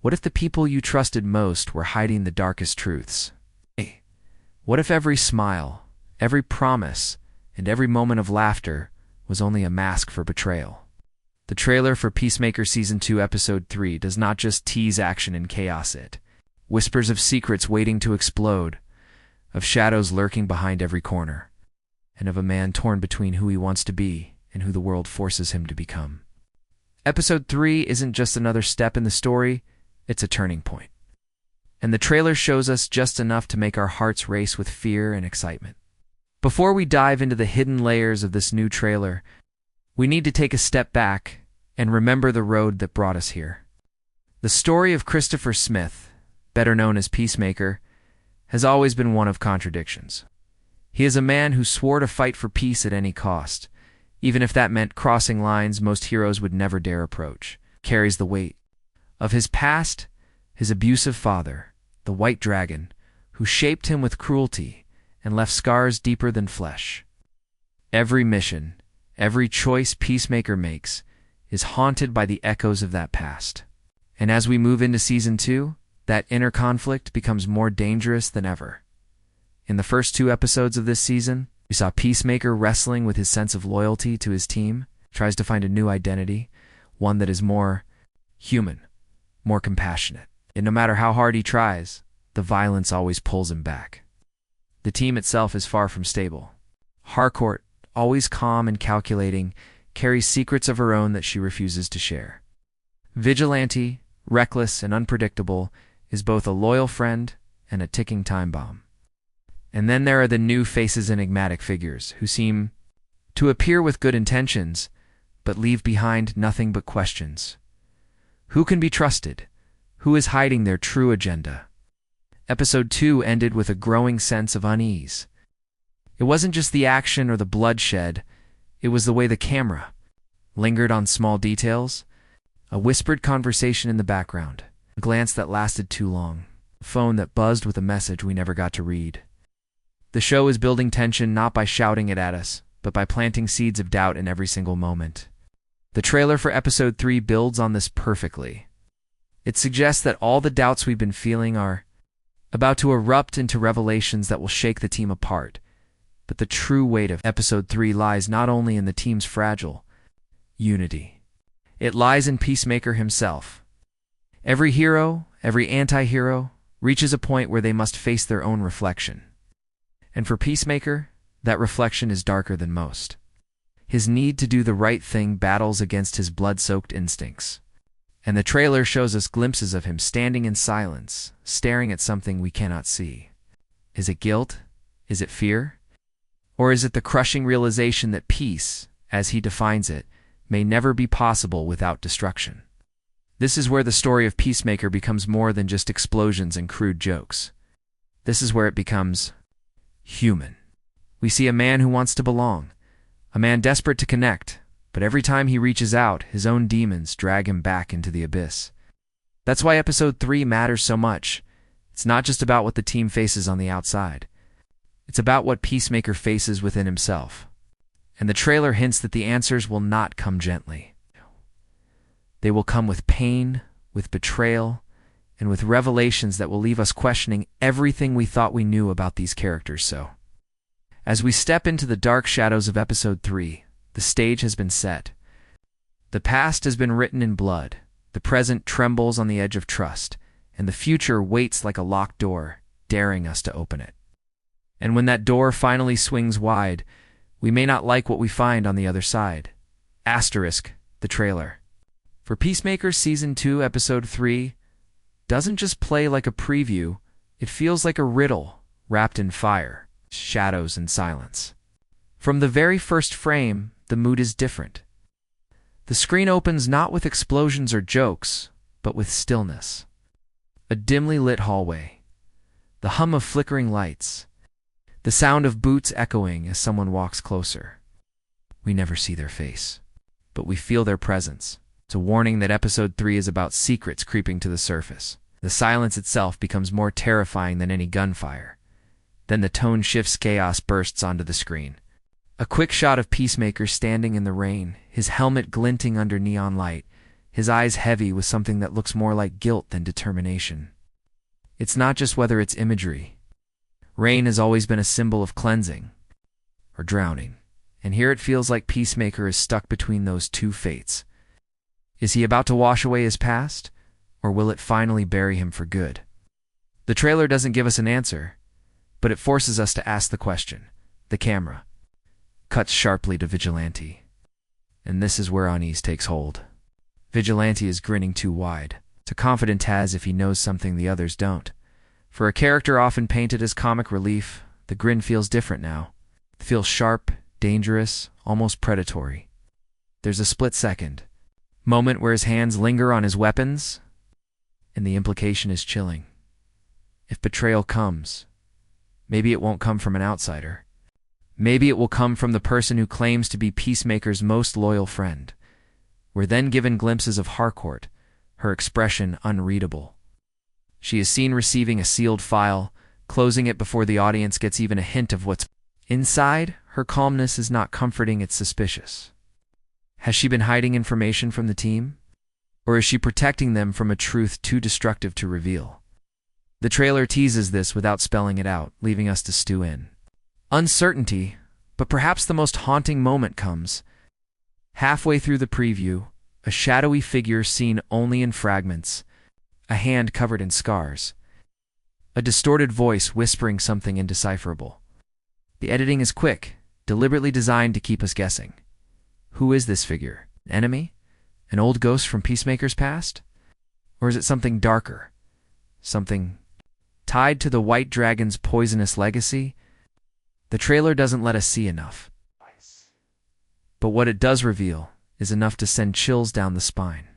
What if the people you trusted most were hiding the darkest truths? Hey, what if every smile, every promise, and every moment of laughter was only a mask for betrayal? The trailer for Peacemaker Season 2, Episode 3 does not just tease action and chaos, it whispers of secrets waiting to explode, of shadows lurking behind every corner, and of a man torn between who he wants to be and who the world forces him to become. Episode 3 isn't just another step in the story, it's a turning point. And the trailer shows us just enough to make our hearts race with fear and excitement. Before we dive into the hidden layers of this new trailer, we need to take a step back and remember the road that brought us here. The story of Christopher Smith, better known as Peacemaker, has always been one of contradictions. He is a man who swore to fight for peace at any cost, even if that meant crossing lines most heroes would never dare approach. Carries the weight of his past, his abusive father, the White Dragon, who shaped him with cruelty and left scars deeper than flesh. Every mission, every choice Peacemaker makes is haunted by the echoes of that past. And as we move into Season 2, that inner conflict becomes more dangerous than ever. In the first 2 episodes of this season, we saw Peacemaker wrestling with his sense of loyalty to his team, tries to find a new identity, one that is more human, more compassionate. And no matter how hard he tries, the violence always pulls him back. The team itself is far from stable. Harcourt, always calm and calculating, carries secrets of her own that she refuses to share. Vigilante, reckless and unpredictable, is both a loyal friend and a ticking time bomb. And then there are the new faces, enigmatic figures, who seem to appear with good intentions, but leave behind nothing but questions. Who can be trusted? Who is hiding their true agenda? Episode 2 ended with a growing sense of unease. It wasn't just the action or the bloodshed, it was the way the camera lingered on small details, a whispered conversation in the background, a glance that lasted too long, a phone that buzzed with a message we never got to read. The show is building tension not by shouting it at us, but by planting seeds of doubt in every single moment. The trailer for Episode 3 builds on this perfectly. It suggests that all the doubts we've been feeling are about to erupt into revelations that will shake the team apart. But the true weight of Episode 3 lies not only in the team's fragile unity. It lies in Peacemaker himself. Every hero, every anti-hero, reaches a point where they must face their own reflection. And for Peacemaker, that reflection is darker than most. His need to do the right thing battles against his blood-soaked instincts. And the trailer shows us glimpses of him standing in silence, staring at something we cannot see. Is it guilt? Is it fear? Or is it the crushing realization that peace, as he defines it, may never be possible without destruction? This is where the story of Peacemaker becomes more than just explosions and crude jokes. This is where it becomes human. We see a man who wants to belong, a man desperate to connect, but every time he reaches out, his own demons drag him back into the abyss. That's why Episode 3 matters so much. It's not just about what the team faces on the outside. It's about what Peacemaker faces within himself. And the trailer hints that the answers will not come gently. They will come with pain, with betrayal, and with revelations that will leave us questioning everything we thought we knew about these characters. So, as we step into the dark shadows of Episode 3, the stage has been set. The past has been written in blood, the present trembles on the edge of trust, and the future waits like a locked door, daring us to open it. And when that door finally swings wide, we may not like what we find on the other side. Asterisk, the trailer. For Peacemaker Season 2, Episode 3, doesn't just play like a preview, it feels like a riddle wrapped in fire, shadows, and silence. From the very first frame, the mood is different. The screen opens not with explosions or jokes, but with stillness. A dimly lit hallway, the hum of flickering lights, the sound of boots echoing as someone walks closer. We never see their face, but we feel their presence. It's a warning that Episode 3 is about secrets creeping to the surface. The silence itself becomes more terrifying than any gunfire. Then the tone shifts, chaos bursts onto the screen. A quick shot of Peacemaker standing in the rain, his helmet glinting under neon light, his eyes heavy with something that looks more like guilt than determination. It's not just whether it's imagery. Rain has always been a symbol of cleansing or drowning, and here it feels like Peacemaker is stuck between those two fates. Is he about to wash away his past, or will it finally bury him for good? The trailer doesn't give us an answer, but it forces us to ask the question. The camera cuts sharply to Vigilante, and this is where unease takes hold. Vigilante is grinning too wide. It's a confident Taz if he knows something the others don't. For a character often painted as comic relief, the grin feels different now. It feels sharp, dangerous, almost predatory. There's a split second moment where his hands linger on his weapons, and the implication is chilling. If betrayal comes, maybe it won't come from an outsider. Maybe it will come from the person who claims to be Peacemaker's most loyal friend. We're then given glimpses of Harcourt, her expression unreadable. She is seen receiving a sealed file, closing it before the audience gets even a hint of what's inside. Her calmness is not comforting, it's suspicious. Has she been hiding information from the team? Or is she protecting them from a truth too destructive to reveal? The trailer teases this without spelling it out, leaving us to stew in uncertainty, but perhaps the most haunting moment comes. Halfway through the preview, a shadowy figure seen only in fragments, a hand covered in scars, a distorted voice whispering something indecipherable. The editing is quick, deliberately designed to keep us guessing. Who is this figure? An enemy? An old ghost from Peacemaker's past? Or is it something darker? Something tied to the White Dragon's poisonous legacy? The trailer doesn't let us see enough. But what it does reveal is enough to send chills down the spine.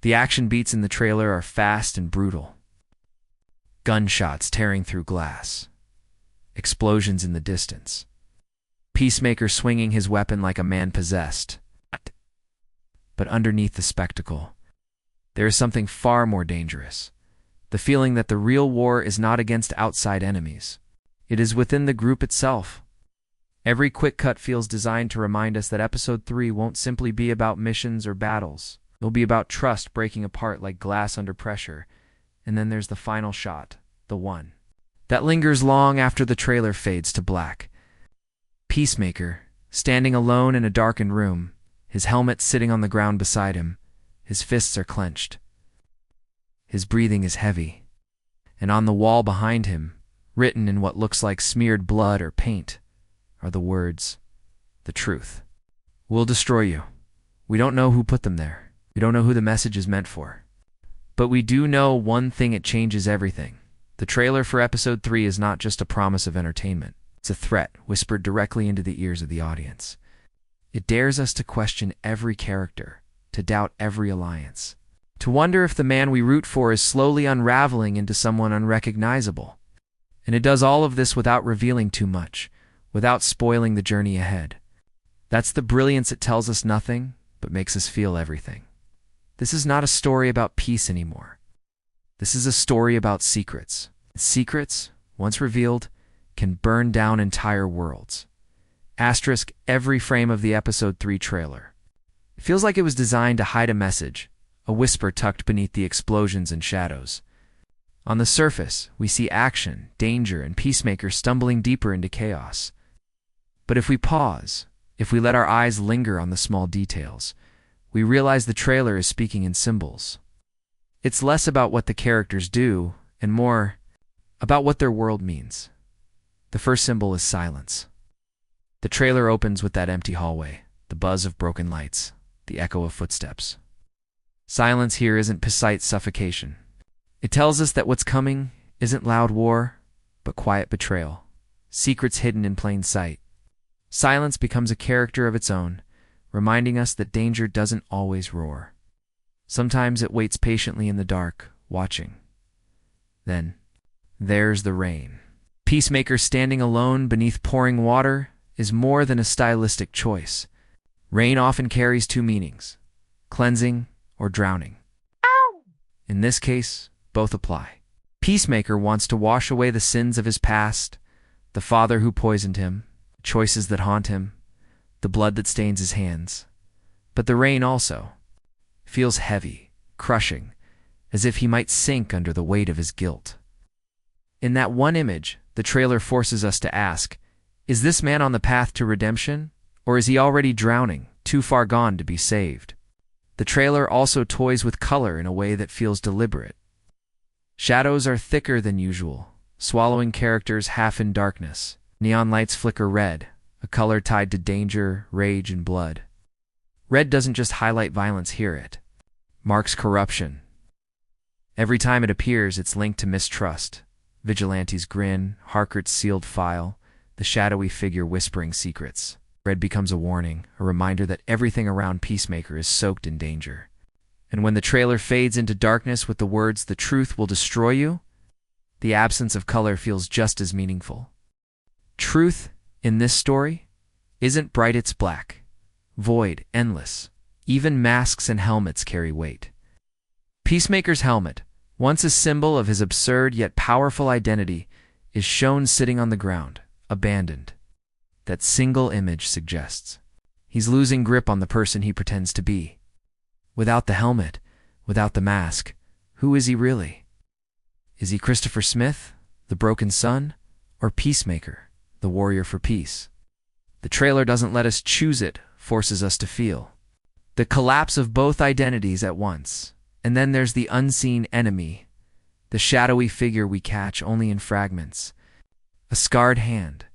The action beats in the trailer are fast and brutal. Gunshots tearing through glass. Explosions in the distance. Peacemaker swinging his weapon like a man possessed. But underneath the spectacle, there is something far more dangerous. The feeling that the real war is not against outside enemies. It is within the group itself. Every quick cut feels designed to remind us that Episode 3 won't simply be about missions or battles. It'll be about trust breaking apart like glass under pressure. And then there's the final shot, the one that lingers long after the trailer fades to black. Peacemaker, standing alone in a darkened room, his helmet sitting on the ground beside him, his fists are clenched. His breathing is heavy, and on the wall behind him, written in what looks like smeared blood or paint, are the words, "The truth. We'll destroy you." We don't know who put them there. We don't know who the message is meant for. But we do know one thing: it changes everything. The trailer for Episode 3 is not just a promise of entertainment. It's a threat whispered directly into the ears of the audience. It dares us to question every character, to doubt every alliance, to wonder if the man we root for is slowly unraveling into someone unrecognizable. And it does all of this without revealing too much, without spoiling the journey ahead. That's the brilliance. It tells us nothing, but makes us feel everything. This is not a story about peace anymore. This is a story about secrets. Secrets, once revealed, can burn down entire worlds. Asterisk every frame of the Episode 3 trailer. It feels like it was designed to hide a message, a whisper tucked beneath the explosions and shadows. On the surface, we see action, danger, and Peacemaker stumbling deeper into chaos. But if we pause, if we let our eyes linger on the small details, we realize the trailer is speaking in symbols. It's less about what the characters do, and more about what their world means. The first symbol is silence. The trailer opens with that empty hallway, the buzz of broken lights, the echo of footsteps. Silence here isn't precise suffocation. It tells us that what's coming isn't loud war, but quiet betrayal, secrets hidden in plain sight. Silence becomes a character of its own, reminding us that danger doesn't always roar. Sometimes it waits patiently in the dark, watching. Then, there's the rain. Peacemaker standing alone beneath pouring water is more than a stylistic choice. Rain often carries two meanings: cleansing or drowning. In this case, both apply. Peacemaker wants to wash away the sins of his past, the father who poisoned him, choices that haunt him, the blood that stains his hands. But the rain also feels heavy, crushing, as if he might sink under the weight of his guilt. In that one image, the trailer forces us to ask, is this man on the path to redemption, or is he already drowning, too far gone to be saved? The trailer also toys with color in a way that feels deliberate. Shadows are thicker than usual, swallowing characters half in darkness. Neon lights flicker red, a color tied to danger, rage, and blood. Red doesn't just highlight violence here, it marks corruption. Every time it appears, it's linked to mistrust. Vigilante's grin, Harcourt's sealed file, the shadowy figure whispering secrets. Red becomes a warning, a reminder that everything around Peacemaker is soaked in danger. And when the trailer fades into darkness with the words, "The truth will destroy you," the absence of color feels just as meaningful. Truth, in this story, isn't bright, it's black, void, endless. Even masks and helmets carry weight. Peacemaker's helmet, once a symbol of his absurd yet powerful identity, is shown sitting on the ground, abandoned. That single image suggests he's losing grip on the person he pretends to be. Without the helmet, without the mask, who is he really? Is he Christopher Smith, the broken son, or Peacemaker, the warrior for peace? The trailer doesn't let us choose, it forces us to feel the collapse of both identities at once. And then there's the unseen enemy, the shadowy figure we catch only in fragments. A scarred hand,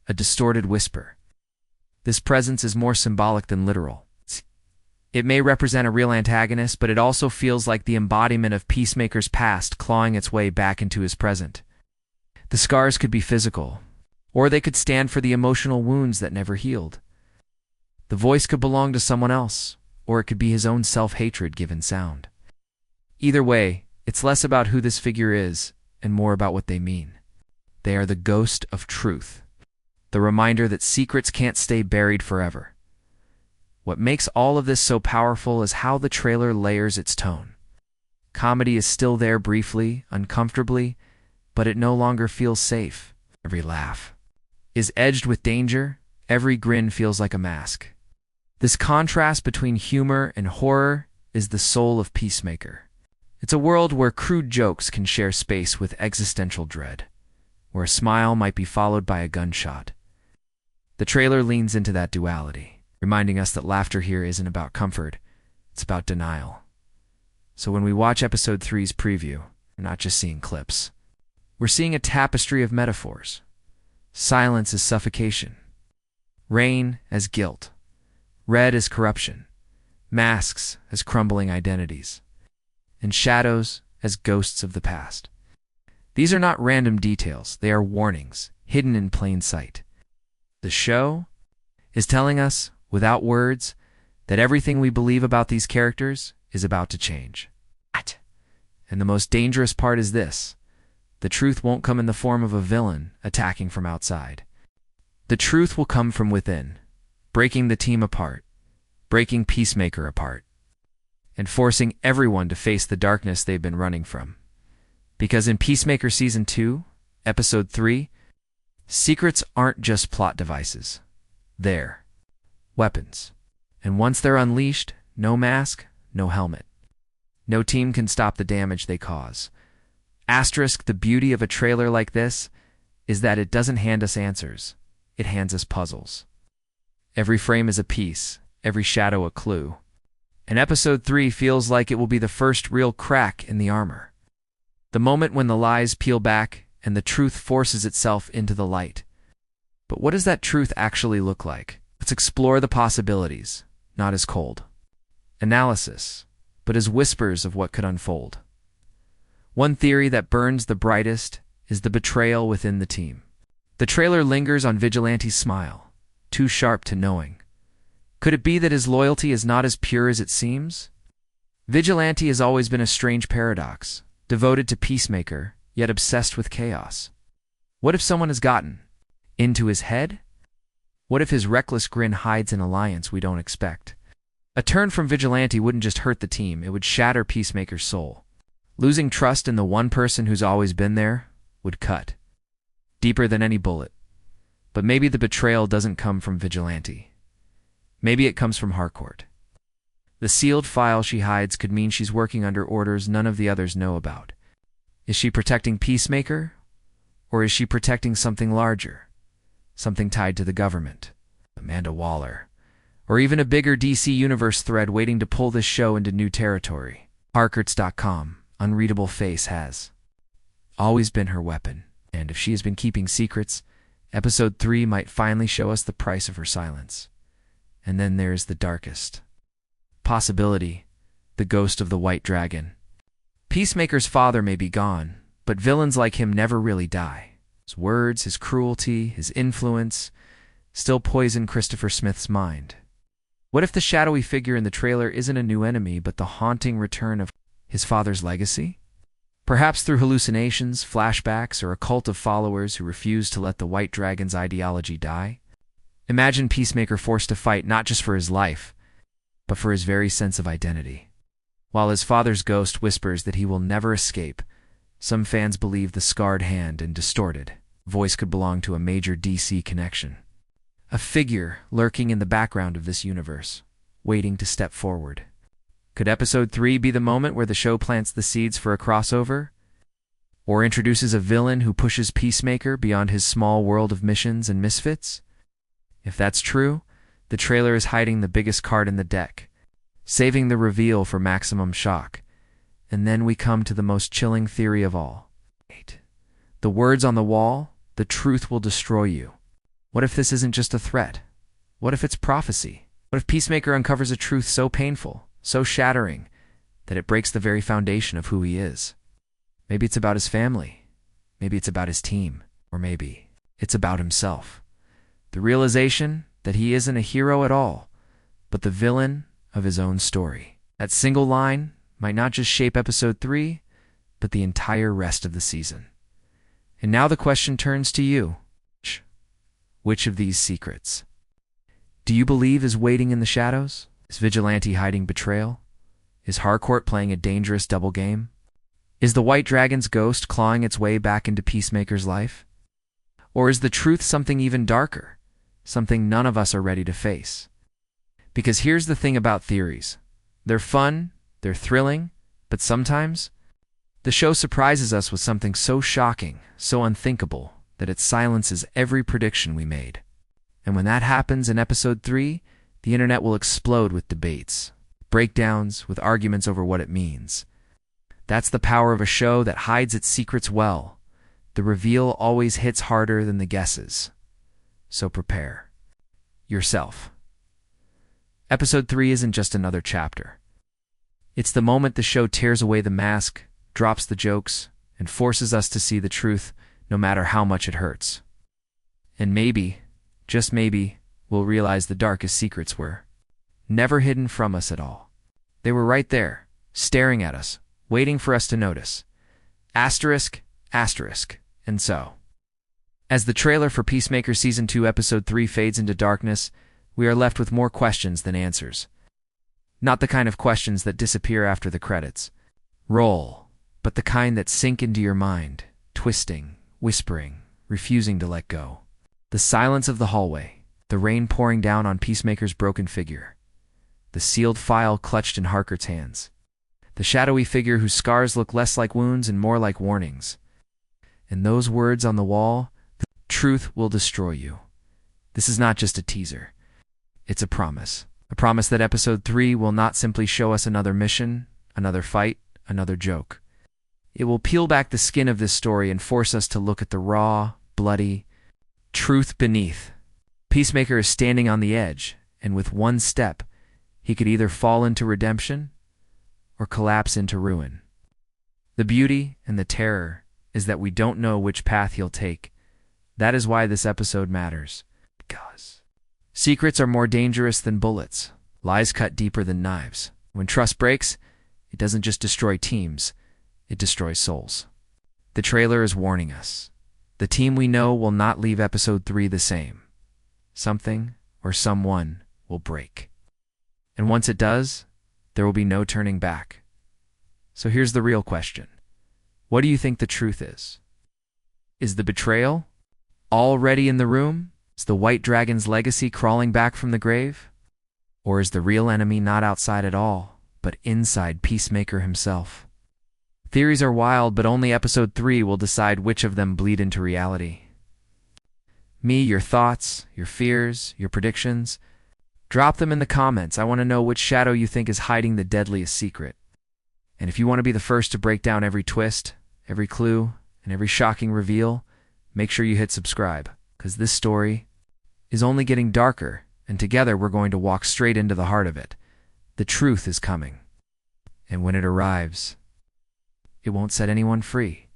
a distorted whisper. This presence is more symbolic than literal. It may represent a real antagonist, but it also feels like the embodiment of Peacemaker's past clawing its way back into his present. The scars could be physical, or they could stand for the emotional wounds that never healed. The voice could belong to someone else, or it could be his own self-hatred given sound. Either way, it's less about who this figure is and more about what they mean. They are the ghost of truth, the reminder that secrets can't stay buried forever. What makes all of this so powerful is how the trailer layers its tone. Comedy is still there briefly, uncomfortably, but it no longer feels safe. Every laugh is edged with danger, every grin feels like a mask. This contrast between humor and horror is the soul of Peacemaker. It's a world where crude jokes can share space with existential dread, where a smile might be followed by a gunshot. The trailer leans into that duality, reminding us that laughter here isn't about comfort, it's about denial. So when we watch Episode 3's preview, we're not just seeing clips. We're seeing a tapestry of metaphors. Silence as suffocation, rain as guilt, red as corruption, masks as crumbling identities, and shadows as ghosts of the past. These are not random details, they are warnings, hidden in plain sight. The show is telling us, without words, that everything we believe about these characters is about to change. And the most dangerous part is this: the truth won't come in the form of a villain attacking from outside. The truth will come from within, breaking the team apart, breaking Peacemaker apart, and forcing everyone to face the darkness they've been running from. Because in Peacemaker Season 2, Episode 3, secrets aren't just plot devices. They're weapons. And once they're unleashed, no mask, no helmet. No team can stop the damage they cause. Asterisk, the beauty of a trailer like this is that it doesn't hand us answers. It hands us puzzles. Every frame is a piece, every shadow a clue. And Episode 3 feels like it will be the first real crack in the armor. The moment when the lies peel back and the truth forces itself into the light. But what does that truth actually look like? Let's explore the possibilities, not as cold analysis, but as whispers of what could unfold. One theory that burns the brightest is the betrayal within the team. The trailer lingers on Vigilante's smile, too sharp to knowing. Could it be that his loyalty is not as pure as it seems? Vigilante has always been a strange paradox, devoted to Peacemaker, yet obsessed with chaos. What if someone has gotten into his head? What if his reckless grin hides an alliance we don't expect? A turn from Vigilante wouldn't just hurt the team, it would shatter Peacemaker's soul. Losing trust in the one person who's always been there would cut deeper than any bullet. But maybe the betrayal doesn't come from Vigilante. Maybe it comes from Harcourt. The sealed file she hides could mean she's working under orders none of the others know about. Is she protecting Peacemaker? Or is she protecting something larger? Something tied to the government? Amanda Waller? Or even a bigger DC Universe thread waiting to pull this show into new territory? Harcourts.com, unreadable face has always been her weapon. And if she has been keeping secrets, Episode 3 might finally show us the price of her silence. And then there's the darkest possibility, the ghost of the White Dragon. Peacemaker's father may be gone, but villains like him never really die. His words, his cruelty, his influence still poison Christopher Smith's mind. What if the shadowy figure in the trailer isn't a new enemy, but the haunting return of his father's legacy? Perhaps through hallucinations, flashbacks, or a cult of followers who refuse to let the White Dragon's ideology die? Imagine Peacemaker forced to fight not just for his life, but for his very sense of identity. While his father's ghost whispers that he will never escape, some fans believe the scarred hand and distorted voice could belong to a major DC connection. A figure lurking in the background of this universe, waiting to step forward. Could Episode 3 be the moment where the show plants the seeds for a crossover? Or introduces a villain who pushes Peacemaker beyond his small world of missions and misfits? If that's true, the trailer is hiding the biggest card in the deck, saving the reveal for maximum shock. And then we come to the most chilling theory of all. The words on the wall, the truth will destroy you. What if this isn't just a threat? What if it's prophecy? What if Peacemaker uncovers a truth so painful, so shattering, that it breaks the very foundation of who he is? Maybe it's about his family. Maybe it's about his team. Or maybe it's about himself. The realization that he isn't a hero at all, but the villain of his own story. That single line might not just shape Episode 3, but the entire rest of the season. And now the question turns to you. Which of these secrets do you believe is waiting in the shadows? Is Vigilante hiding betrayal? Is Harcourt playing a dangerous double game? Is the White Dragon's ghost clawing its way back into Peacemaker's life? Or is the truth something even darker, something none of us are ready to face? Because here's the thing about theories. They're fun, they're thrilling, but sometimes the show surprises us with something so shocking, so unthinkable, that it silences every prediction we made. And when that happens in Episode 3, the internet will explode with debates, breakdowns, with arguments over what it means. That's the power of a show that hides its secrets well. The reveal always hits harder than the guesses. So prepare yourself. Episode 3 isn't just another chapter. It's the moment the show tears away the mask, drops the jokes, and forces us to see the truth, no matter how much it hurts. And maybe, just maybe, we'll realize the darkest secrets were never hidden from us at all. They were right there, staring at us, waiting for us to notice. Asterisk, asterisk, and so. As the trailer for Peacemaker Season 2 Episode 3 fades into darkness, we are left with more questions than answers. Not the kind of questions that disappear after the credits roll, but the kind that sink into your mind, twisting, whispering, refusing to let go. The silence of the hallway, the rain pouring down on Peacemaker's broken figure, the sealed file clutched in Harcourt's hands, the shadowy figure whose scars look less like wounds and more like warnings. And those words on the wall, the truth will destroy you. This is not just a teaser. It's a promise. A promise that Episode 3 will not simply show us another mission, another fight, another joke. It will peel back the skin of this story and force us to look at the raw, bloody truth beneath. Peacemaker is standing on the edge, and with one step, he could either fall into redemption or collapse into ruin. The beauty and the terror is that we don't know which path he'll take. That is why this episode matters. Because secrets are more dangerous than bullets. Lies cut deeper than knives. When trust breaks, it doesn't just destroy teams, it destroys souls. The trailer is warning us. The team we know will not leave Episode 3 the same. Something or someone will break. And once it does, there will be no turning back. So here's the real question. What do you think the truth is? Is the betrayal already in the room? Is the White Dragon's legacy crawling back from the grave? Or is the real enemy not outside at all, but inside Peacemaker himself? Theories are wild, but only episode 3 will decide which of them bleed into reality. Your thoughts, your fears, your predictions. Drop them in the comments. I want to know which shadow you think is hiding the deadliest secret. And if you want to be the first to break down every twist, every clue, and every shocking reveal, make sure you hit subscribe, because this story is only getting darker, and together we're going to walk straight into the heart of it. The truth is coming. And when it arrives, it won't set anyone free.